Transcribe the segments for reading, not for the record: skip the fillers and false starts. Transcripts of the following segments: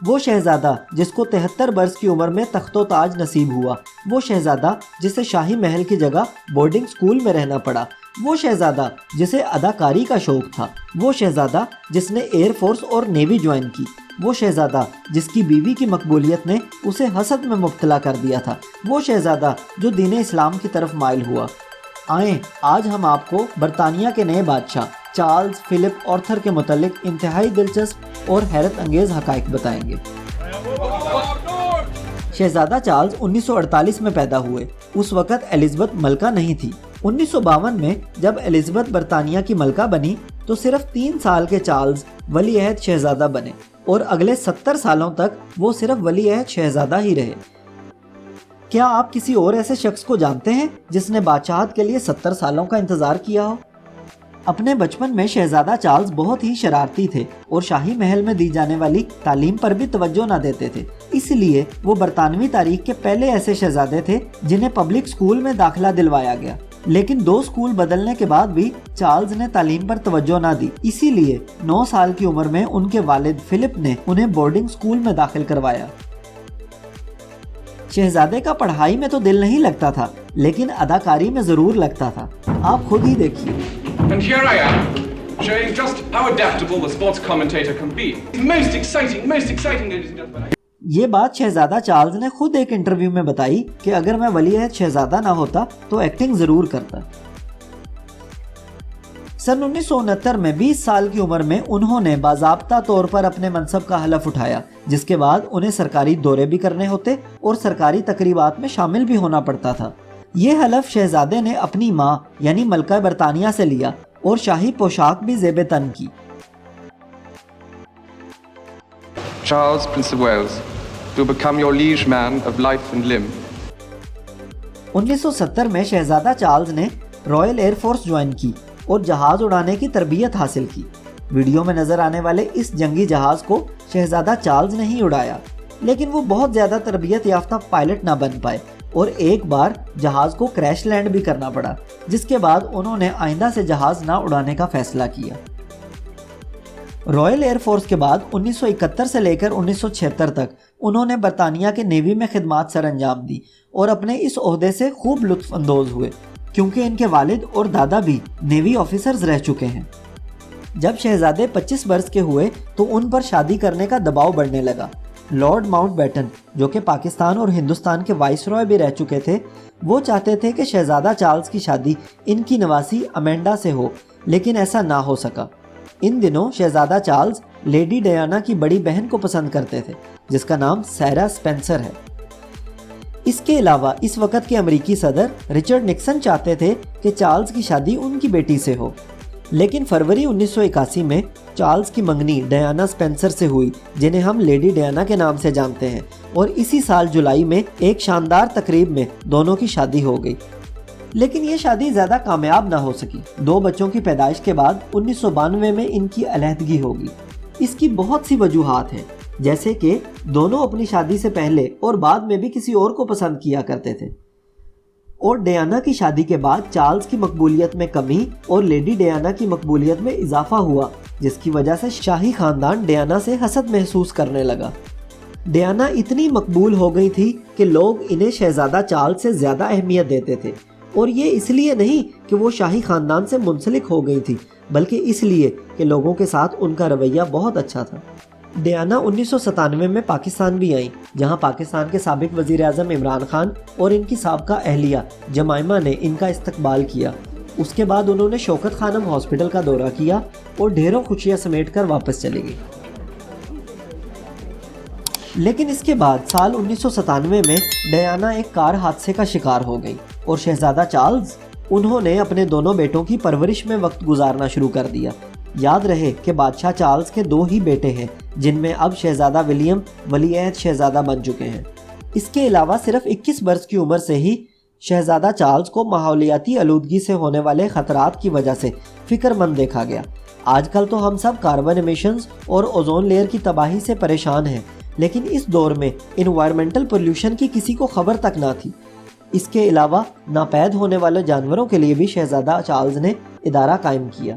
وہ شہزادہ جس کو 73 برس کی عمر میں تخت و تاج نصیب ہوا، وہ شہزادہ جسے شاہی محل کی جگہ بورڈنگ سکول میں رہنا پڑا، وہ شہزادہ جسے اداکاری کا شوق تھا، وہ شہزادہ جس نے ایئر فورس اور نیوی جوائن کی، وہ شہزادہ جس کی بیوی کی مقبولیت نے اسے حسد میں مبتلا کر دیا تھا، وہ شہزادہ جو دین اسلام کی طرف مائل ہوا۔ آئیں آج ہم آپ کو برطانیہ کے نئے بادشاہ چارلز فلپ آرتھر کے متعلق انتہائی دلچسپ اور حیرت انگیز حقائق بتائیں گے۔ شہزادہ چارلز 1948 میں پیدا ہوئے۔ اس وقت ایلزبتھ ملکہ نہیں تھی۔ 1952 میں جب ایلزبتھ برطانیہ کی ملکہ بنی تو صرف 3 سال کے چارلز ولی عہد شہزادہ بنے اور اگلے 70 سالوں تک وہ صرف ولی عہد شہزادہ ہی رہے۔ کیا آپ کسی اور ایسے شخص کو جانتے ہیں جس نے بادشاہت کے لیے 70 سالوں کا انتظار کیا ہو؟ اپنے بچپن میں شہزادہ چارلز بہت ہی شرارتی تھے اور شاہی محل میں دی جانے والی تعلیم پر بھی توجہ نہ دیتے تھے، اس لیے وہ برطانوی تاریخ کے پہلے ایسے شہزادے تھے جنہیں پبلک سکول میں داخلہ دلوایا گیا۔ لیکن 2 سکول بدلنے کے بعد بھی چارلز نے تعلیم پر توجہ نہ دی، اسی لیے 9 سال کی عمر میں ان کے والد فلپ نے انہیں بورڈنگ سکول میں داخل کروایا۔ شہزادے کا پڑھائی میں تو دل نہیں لگتا تھا، لیکن اداکاری میں ضرور لگتا تھا۔ آپ خود ہی دیکھیے۔ And here I am, showing just how adaptable the sports commentator can be. Most exciting, ladies and gentlemen. یہ بات شہزادہ چارلز نے خود ایک انٹرویو میں بتائی کہ اگر میں ولی عہد شہزادہ نہ ہوتا تو ایکٹنگ ضرور کرتا۔ سن 1969 میں 20 سال کی عمر میں انہوں نے باضابطہ طور پر اپنے منصب کا حلف اٹھایا، جس کے بعد انہیں سرکاری دورے بھی کرنے ہوتے اور سرکاری تقریبات میں شامل بھی ہونا پڑتا تھا۔ یہ حلف شہزادے نے اپنی ماں یعنی ملکہ برطانیہ سے لیا اور شاہی پوشاک بھی زیب تن کی۔ Charles, Prince of Wales, to become your liege man of life and limb. 1970 میں شہزادہ چارلز نے رائل ایئر فورس جوائن کی اور جہاز اڑانے کی تربیت حاصل کی۔ ویڈیو میں نظر آنے والے اس جنگی جہاز کو شہزادہ چارلز نے ہی اڑایا، لیکن وہ بہت زیادہ تربیت یافتہ پائلٹ نہ بن پائے اور ایک بار جہاز کو کریش لینڈ بھی کرنا پڑا، جس کے بعد انہوں نے آئندہ سے جہاز نہ اڑانے کا فیصلہ کیا۔ رائل ایئر فورس کے بعد 1971 سے لے کر 1976 تک انہوں نے برطانیہ کے نیوی میں خدمات سر انجام دی اور اپنے اس عہدے سے خوب لطف اندوز ہوئے، کیونکہ ان کے والد اور دادا بھی نیوی آفیسرز رہ چکے ہیں۔ جب شہزادے 25 برس کے ہوئے تو ان پر شادی کرنے کا دباؤ بڑھنے لگا۔ لارڈ ماؤنٹ بیٹن، جو کہ پاکستان اور ہندوستان کے وائس رائے بھی رہ چکے تھے، وہ چاہتے تھے کہ شہزادہ چارلز کی شادی ان کی نواسی امینڈا سے ہو، لیکن ایسا نہ ہو سکا۔ ان دنوں شہزادہ چارلز لیڈی ڈیانا کی بڑی بہن کو پسند کرتے تھے، جس کا نام سیرا سپینسر ہے۔ اس کے علاوہ اس وقت کے امریکی صدر رچرڈ نکسن چاہتے تھے کہ چارلز کی شادی ان کی بیٹی سے ہو، لیکن فروری 1981 میں چارلز کی منگنی ڈیانا سپینسر سے ہوئی، جنہیں ہم لیڈی ڈیانا کے نام سے جانتے ہیں، اور اسی سال جولائی میں ایک شاندار تقریب میں دونوں کی شادی ہو گئی۔ لیکن یہ شادی زیادہ کامیاب نہ ہو سکی۔ 2 بچوں کی پیدائش کے بعد 1992 میں ان کی علیحدگی ہوگی۔ اس کی بہت سی وجوہات ہیں، جیسے کہ دونوں اپنی شادی سے پہلے اور بعد میں بھی کسی اور کو پسند کیا کرتے تھے، اور ڈیانا کی شادی کے بعد چارلز کی مقبولیت میں کمی اور لیڈی ڈیانا کی مقبولیت میں اضافہ ہوا، جس کی وجہ سے شاہی خاندان ڈیانا سے حسد محسوس کرنے لگا۔ ڈیانا اتنی مقبول ہو گئی تھی کہ لوگ انہیں شہزادہ چارلز سے زیادہ اہمیت دیتے تھے، اور یہ اس لیے نہیں کہ وہ شاہی خاندان سے منسلک ہو گئی تھی، بلکہ اس لیے کہ لوگوں کے ساتھ ان کا رویہ بہت اچھا تھا۔ ڈیانا 1997 میں پاکستان بھی آئیں، جہاں پاکستان کے سابق وزیر اعظم عمران خان اور ان کی سابقہ اہلیہ جمائمہ نے ان کا استقبال کیا۔ اس کے بعد انہوں نے شوکت خانم ہاسپٹل کا دورہ کیا اور ڈھیروں خوشیاں سمیٹ کر واپس چلی گئی۔ لیکن اس کے بعد سال 1997 میں ڈیانا ایک کار حادثے کا شکار ہو گئی اور شہزادہ چارلز انہوں نے اپنے دونوں بیٹوں کی پرورش میں وقت گزارنا شروع کر دیا۔ یاد رہے کہ بادشاہ چارلز کے 2 ہی بیٹے ہیں، جن میں اب شہزادہ ولیم ولی عہد شہزادہ بن چکے ہیں۔ اس کے علاوہ صرف 21 برس کی عمر سے ہی شہزادہ چارلز کو ماحولیاتی آلودگی سے ہونے والے خطرات کی وجہ سے فکر مند دیکھا گیا۔ آج کل تو ہم سب کاربن ایمیشنز اور اوزون لیئر کی تباہی سے پریشان ہیں، لیکن اس دور میں انوائرمنٹل پولیوشن کی کسی کو خبر تک نہ تھی۔ اس کے علاوہ ناپید ہونے والے جانوروں کے لیے بھی شہزادہ چارلز نے ادارہ قائم کیا۔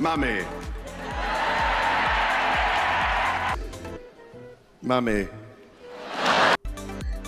Mummy, Mummy.